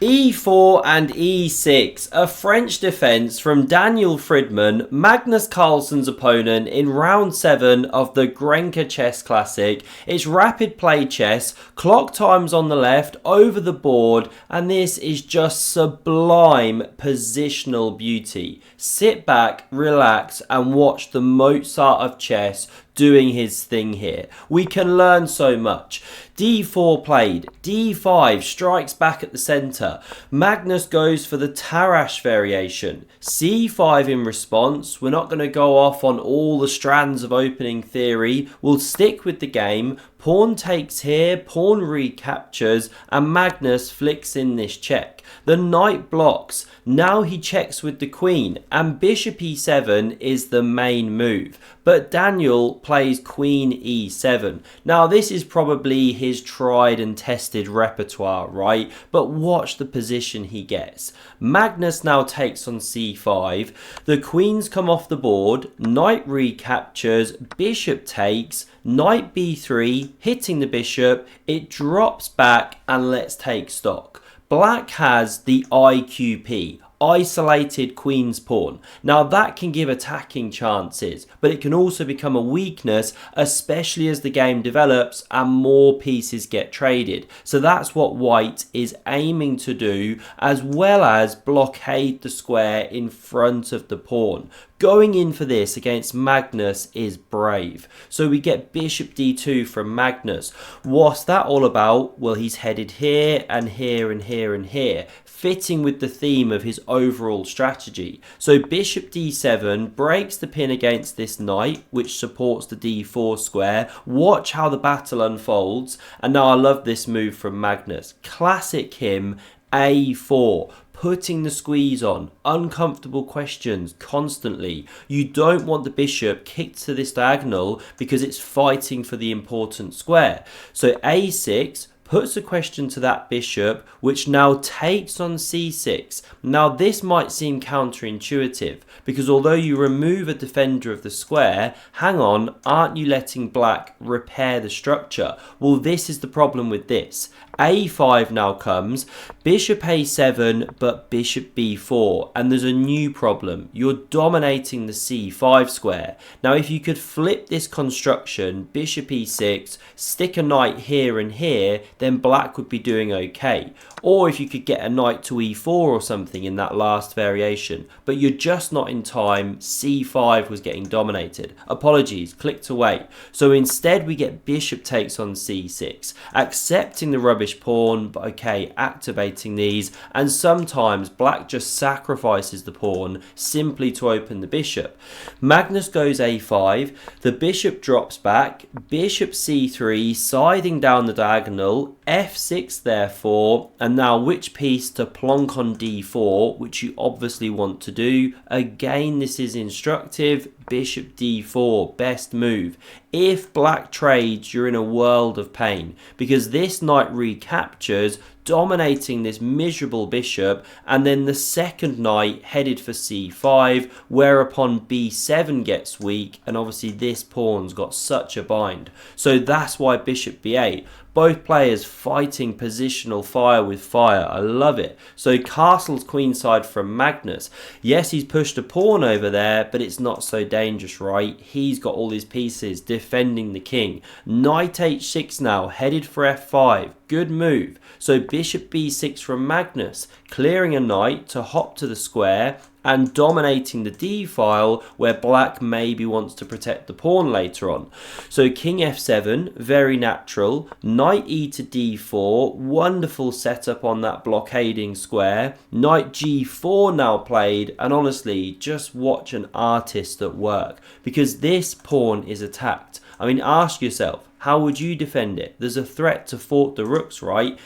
E4 and E6, a French defence from Daniel Fridman, Magnus Carlsen's opponent in round 7 of the GRENKE chess classic. It's rapid play chess, clock times on the left, over the board, and this is just sublime positional beauty. Sit back, relax, and watch the Mozart of chess doing his thing here. We can learn so much. D4 played, D5 strikes back at the centre. Magnus goes for the Tarrasch variation. C5 in response. We're not going to go off on all the strands of opening theory. We'll stick with the game. Pawn takes here, pawn recaptures, and Magnus flicks in this check. The knight blocks. Now he checks with the queen, and bishop e7 is the main move. But Daniel plays queen e7. Now this is probably his tried and tested repertoire, right? But watch the position he gets. Magnus now takes on c5. The queens come off the board. Knight recaptures. Bishop takes. Knight b3, hitting the bishop. It drops back, and let's take stock. Black has the IQP, isolated queen's pawn. Now that can give attacking chances, but it can also become a weakness, especially as the game develops and more pieces get traded. So that's what white is aiming to do, as well as blockade the square in front of the pawn. Going in for this against Magnus is brave. So we get bishop d2 from Magnus. What's that all about? Well, he's headed here and here and here and here, fitting with the theme of his overall strategy. So bishop d7 breaks the pin against this knight, which supports the d4 square. Watch how the battle unfolds. And now I love this move from Magnus. Classic him, a4. Putting the squeeze on, uncomfortable questions constantly. You don't want the bishop kicked to this diagonal because it's fighting for the important square. So a6 puts a question to that bishop, which now takes on c6. Now this might seem counterintuitive, because although you remove a defender of the square, hang on, aren't you letting black repair the structure? Well, this is the problem with this. a5 now comes, bishop a7, but bishop b4, and there's a new problem. You're dominating the c5 square. Now if you could flip this construction, bishop e6, stick a knight here and here, then black would be doing okay. Or if you could get a knight to e4 or something in that last variation, but you're just not in time. c5 was getting dominated. Apologies, clicked away. So instead we get bishop takes on c6, accepting the rubbish pawn, but okay, activating these, and sometimes black just sacrifices the pawn simply to open the bishop. Magnus goes a5, the bishop drops back, bishop c3, siding down the diagonal, f6 therefore, and now which piece to plonk on d4, which you obviously want to do. Again, this is instructive. Bishop d4, best move. If black trades, you're in a world of pain, because this knight recaptures, dominating this miserable bishop, and then the second knight headed for c5, whereupon b7 gets weak, and obviously this pawn's got such a bind. So that's why bishop b8. Both players fighting positional fire with fire. I love it. So castles queenside from Magnus. Yes, he's pushed a pawn over there, but it's not so dangerous, right? He's got all his pieces defending the king. Knight h6 now, headed for f5. Good move. So bishop b6 from Magnus, clearing a knight to hop to the square and dominating the d file, where black maybe wants to protect the pawn later on. So king f7, very natural. Knight e to d4, wonderful setup on that blockading square. Knight g4 now played, and honestly, just watch an artist at work, because this pawn is attacked. I mean, ask yourself, how would you defend it? There's a threat to fork the rooks, right?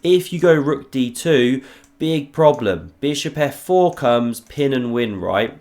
If you go rook d2, big problem. Bishop f4 comes, pin and win, right?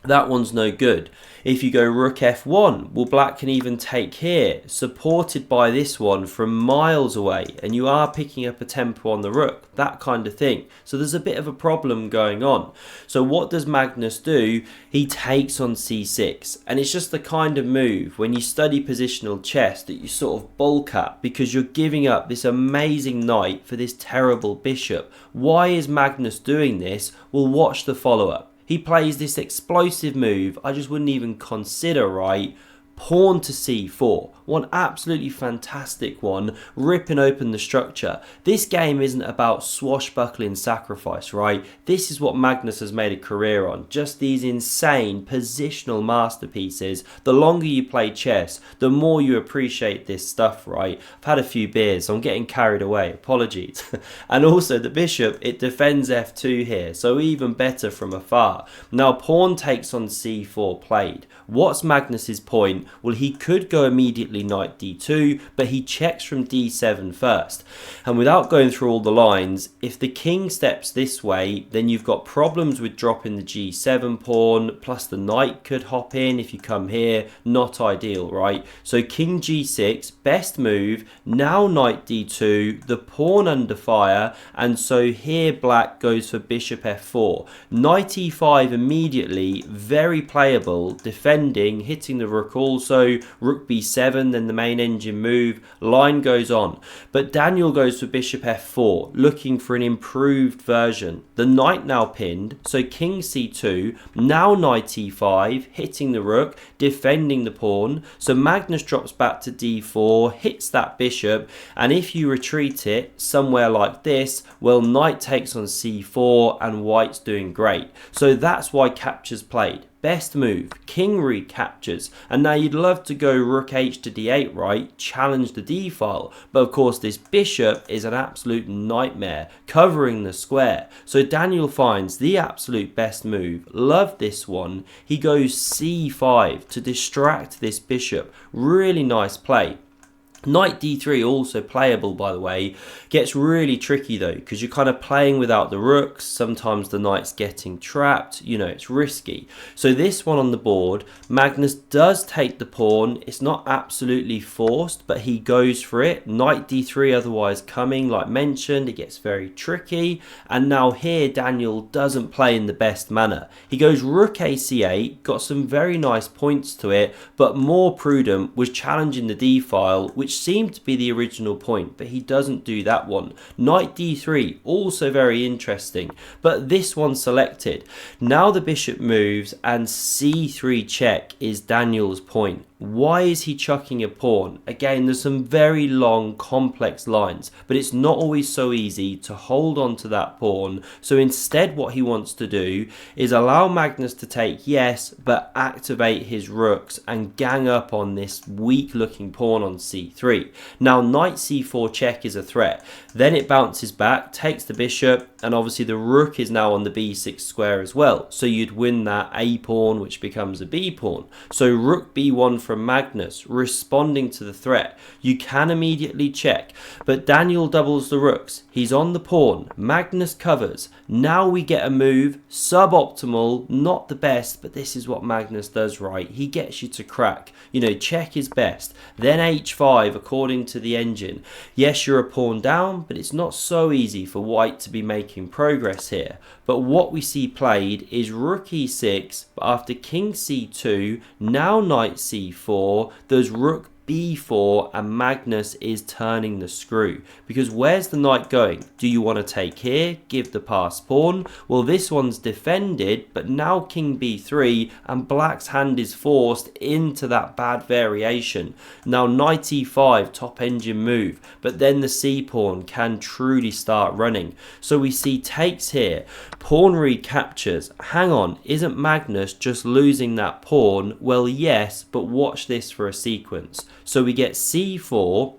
That one's no good. If you go rook f1, well, black can even take here, supported by this one from miles away, and you are picking up a tempo on the rook, that kind of thing. So there's a bit of a problem going on. So what does Magnus do? He takes on c6, and it's just the kind of move when you study positional chess that you sort of bulk at, because you're giving up this amazing knight for this terrible bishop. Why is Magnus doing this? Well, watch the follow-up. He plays this explosive move I just wouldn't even consider, right? Pawn to c4, one absolutely fantastic one, ripping open the structure. This game isn't about swashbuckling sacrifice, right? This is what Magnus has made a career on, just these insane positional masterpieces. The longer you play chess, the more you appreciate this stuff, right? I've had a few beers, so I'm getting carried away, apologies. And also the bishop, it defends f2 here, so even better from afar. Now pawn takes on c4 played. What's Magnus's point? Well, he could go immediately knight d2, but he checks from d7 first. And without going through all the lines, if the king steps this way, then you've got problems with dropping the g7 pawn, plus the knight could hop in if you come here. Not ideal, right? So king g6, best move. Now knight d2, the pawn under fire, and so here black goes for bishop f4. Knight e5 immediately, very playable, defending, hitting the rook also. Rook b7, then the main engine move, line goes on. But Daniel goes for bishop f4, looking for an improved version. The knight now pinned, so king c2, now knight e5, hitting the rook, defending the pawn. So Magnus drops back to d4, hits that bishop, and if you retreat it somewhere like this, well, knight takes on c4 and white's doing great. So that's why capture's played. Best move, king recaptures, and now you'd love to go rook h to d8, right? Challenge the d file, but of course this bishop is an absolute nightmare, covering the square. So Daniel finds the absolute best move, love this one. He goes c5 to distract this bishop, really nice play. Knight d3 also playable, by the way. Gets really tricky though, because you're kind of playing without the rooks. Sometimes the knight's getting trapped, you know, it's risky. So this one on the board, Magnus does take the pawn. It's not absolutely forced, but he goes for it. Knight d3 otherwise coming, like mentioned. It gets very tricky, and now here Daniel doesn't play in the best manner. He goes rook a c8, got some very nice points to it, but more prudent was challenging the d file, which seemed to be the original point, but he doesn't do that one. Knight d3, also very interesting, but this one selected. Now the bishop moves, and c3 check is Daniel's point. Why is he chucking a pawn? Again, there's some very long, complex lines, but it's not always so easy to hold on to that pawn. So instead, what he wants to do is allow Magnus to take, yes, but activate his rooks and gang up on this weak-looking pawn on c3. Now, knight c4 check is a threat. Then it bounces back, takes the bishop, and obviously the rook is now on the b6 square as well. So you'd win that a pawn, which becomes a b pawn. So rook b1 from Magnus, responding to the threat. You can immediately check, but Daniel doubles the rooks. He's on the pawn. Magnus covers. Now we get a move, suboptimal, not the best, but this is what Magnus does right. He gets you to crack. You know, check is best. Then h5, according to the engine. Yes, you're a pawn down, but it's not so easy for white to be making progress here. But what we see played is rook e6, but after king c2, now knight c4, there's rook b4, and Magnus is turning the screw. Because where's the knight going? Do you want to take here, give the pass pawn? Well, this one's defended, but now king b3, and black's hand is forced into that bad variation. Now knight e5, top engine move, but then the c pawn can truly start running. So we see takes here, pawn recaptures. Hang on, isn't Magnus just losing that pawn? Well, yes, but watch this for a sequence. So we get c4,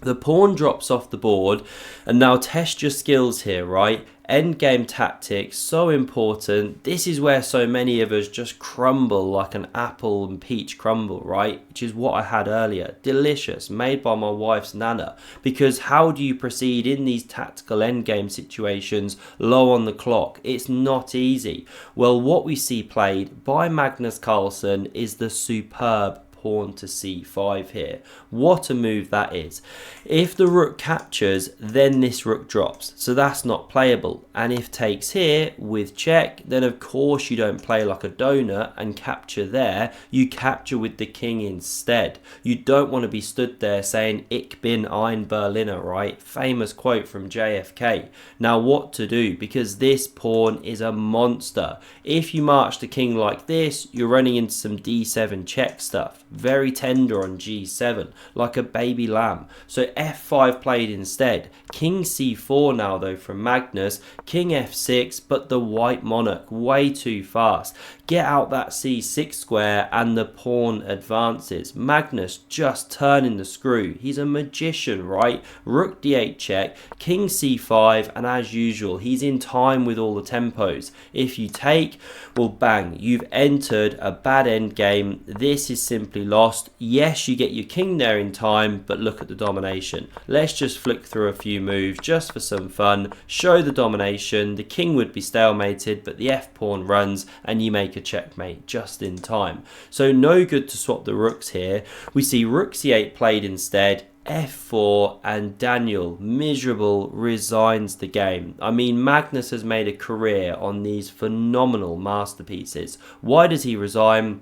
the pawn drops off the board, and now test your skills here, right? Endgame tactics, so important. This is where so many of us just crumble like an apple and peach crumble, right? Which is what I had earlier. Delicious, made by my wife's nana. Because how do you proceed in these tactical endgame situations low on the clock? It's not easy. Well, what we see played by Magnus Carlsen is the superb pawn to c5 here. What a move that is. If the rook captures, then this rook drops, so that's not playable. And if takes here with check, then of course you don't play like a donut and capture there. You capture with the king instead. You don't want to be stood there saying ich bin ein Berliner, right? Famous quote from JFK. Now what to do, because this pawn is a monster. If you march the king like this, you're running into some d7 check stuff. Very tender on g7, like a baby lamb. So f5 played instead. King c4 now though from Magnus. King f6, but the white monarch way too fast. Get out that c6 square and the pawn advances. Magnus just turning the screw. He's a magician, right? Rook d8 check, king c5, and as usual, he's in time with all the tempos. If you take, well bang, you've entered a bad endgame. This is simply lost. Yes, you get your king there in time, but look at the domination. Let's just flick through a few moves just for some fun. Show the domination. The king would be stalemated, but the f pawn runs and you make a checkmate just in time. So no good to swap the rooks here. We see rook c8 played instead, f4, and Daniel, miserable, resigns the game. I mean, Magnus has made a career on these phenomenal masterpieces. Why does he resign?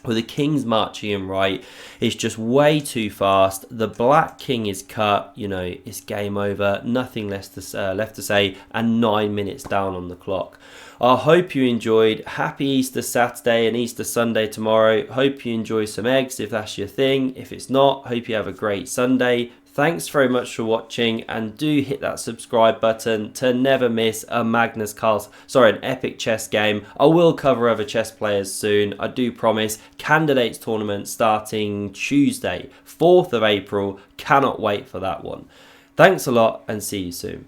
Well, the king's marching him right. It's just way too fast. The black king is cut. You know, it's game over. Nothing left to say, and 9 minutes down on the clock. I hope you enjoyed. Happy Easter Saturday and Easter Sunday tomorrow. Hope you enjoy some eggs if that's your thing. If it's not, hope you have a great Sunday. Thanks very much for watching, and do hit that subscribe button to never miss a Magnus Carlsen, an epic chess game. I will cover other chess players soon, I do promise. Candidates tournament starting Tuesday, 4th of April. Cannot wait for that one. Thanks a lot and see you soon.